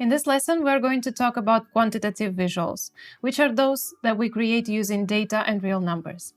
In this lesson, we're going to talk about quantitative visuals, which are those that we create using data and real numbers.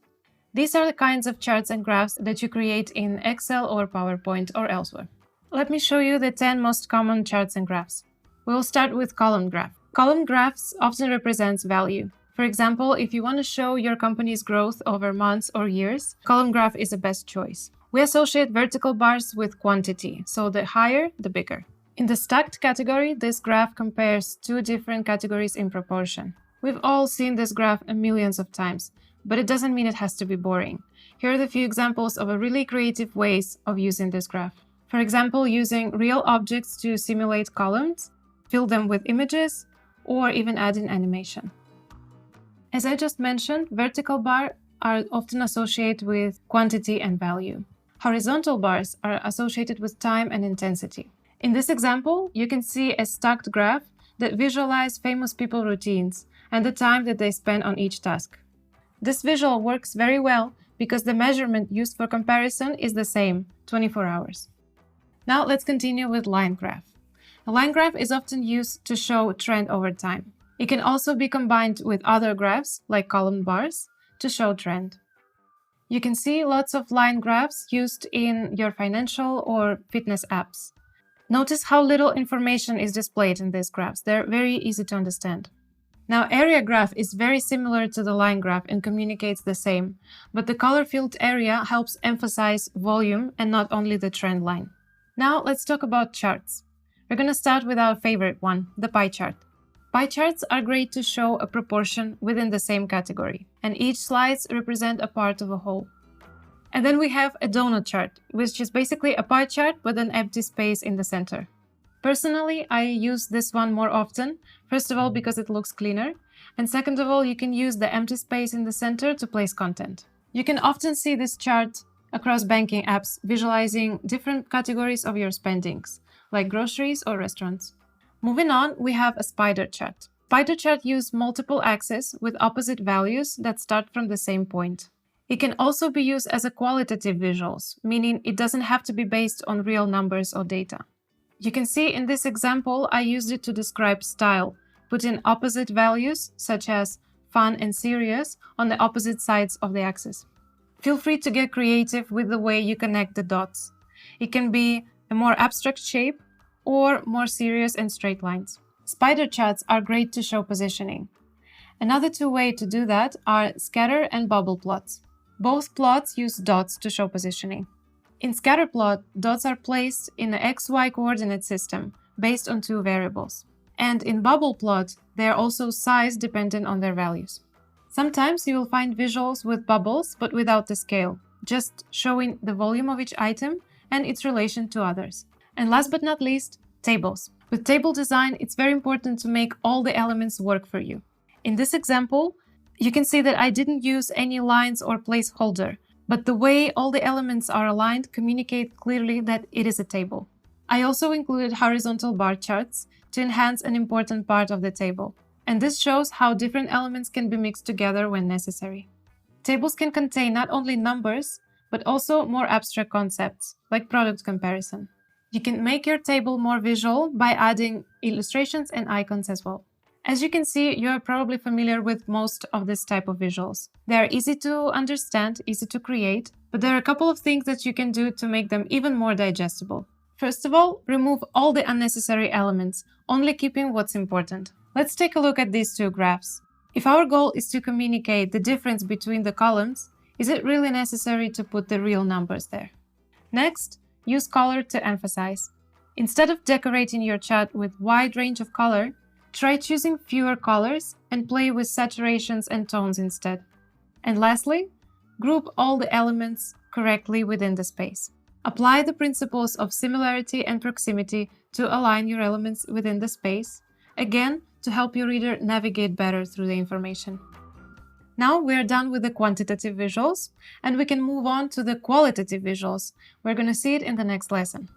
These are the kinds of charts and graphs that you create in Excel or PowerPoint or elsewhere. Let me show you the 10 most common charts and graphs. We will start with column graph. Column graphs often represents value. For example, if you want to show your company's growth over months or years, column graph is the best choice. We associate vertical bars with quantity, so the higher, the bigger. In the stacked category, this graph compares two different categories in proportion. We've all seen this graph millions of times, but it doesn't mean it has to be boring. Here are the few examples of really creative ways of using this graph. For example, using real objects to simulate columns, fill them with images, or even add in animation. As I just mentioned, vertical bars are often associated with quantity and value. Horizontal bars are associated with time and intensity. In this example, you can see a stacked graph that visualizes famous people routines and the time that they spend on each task. This visual works very well because the measurement used for comparison is the same, 24 hours. Now let's continue with line graph. A line graph is often used to show trend over time. It can also be combined with other graphs, like column bars, to show trend. You can see lots of line graphs used in your financial or fitness apps. Notice how little information is displayed in these graphs. They're very easy to understand. Now, area graph is very similar to the line graph and communicates the same, but the color-filled area helps emphasize volume and not only the trend line. Now, let's talk about charts. We're going to start with our favorite one, the pie chart. Pie charts are great to show a proportion within the same category, and each slice represents a part of a whole. And then we have a donut chart, which is basically a pie chart with an empty space in the center. Personally, I use this one more often, first of all because it looks cleaner, and second of all, you can use the empty space in the center to place content. You can often see this chart across banking apps, visualizing different categories of your spendings, like groceries or restaurants. Moving on, we have a spider chart. Spider chart use multiple axes with opposite values that start from the same point. It can also be used as a qualitative visuals, meaning it doesn't have to be based on real numbers or data. You can see in this example, I used it to describe style, putting opposite values, such as fun and serious, on the opposite sides of the axis. Feel free to get creative with the way you connect the dots. It can be a more abstract shape or more serious and straight lines. Spider charts are great to show positioning. Another two ways to do that are scatter and bubble plots. Both plots use dots to show positioning. In scatter plot, dots are placed in the XY coordinate system based on two variables. And in bubble plot, they are also sized dependent on their values. Sometimes you will find visuals with bubbles but without the scale, just showing the volume of each item and its relation to others. And last but not least, tables. With table design, it's very important to make all the elements work for you. In this example, you can see that I didn't use any lines or placeholder, but the way all the elements are aligned communicate clearly that it is a table. I also included horizontal bar charts to enhance an important part of the table, and this shows how different elements can be mixed together when necessary. Tables can contain not only numbers, but also more abstract concepts, like product comparison. You can make your table more visual by adding illustrations and icons as well. As you can see, you are probably familiar with most of this type of visuals. They are easy to understand, easy to create, but there are a couple of things that you can do to make them even more digestible. First of all, remove all the unnecessary elements, only keeping what's important. Let's take a look at these two graphs. If our goal is to communicate the difference between the columns, is it really necessary to put the real numbers there? Next, use color to emphasize. Instead of decorating your chart with a wide range of color, try choosing fewer colors and play with saturations and tones instead. And lastly, group all the elements correctly within the space. Apply the principles of similarity and proximity to align your elements within the space, again, to help your reader navigate better through the information. Now we're done with the quantitative visuals, and we can move on to the qualitative visuals. We're going to see it in the next lesson.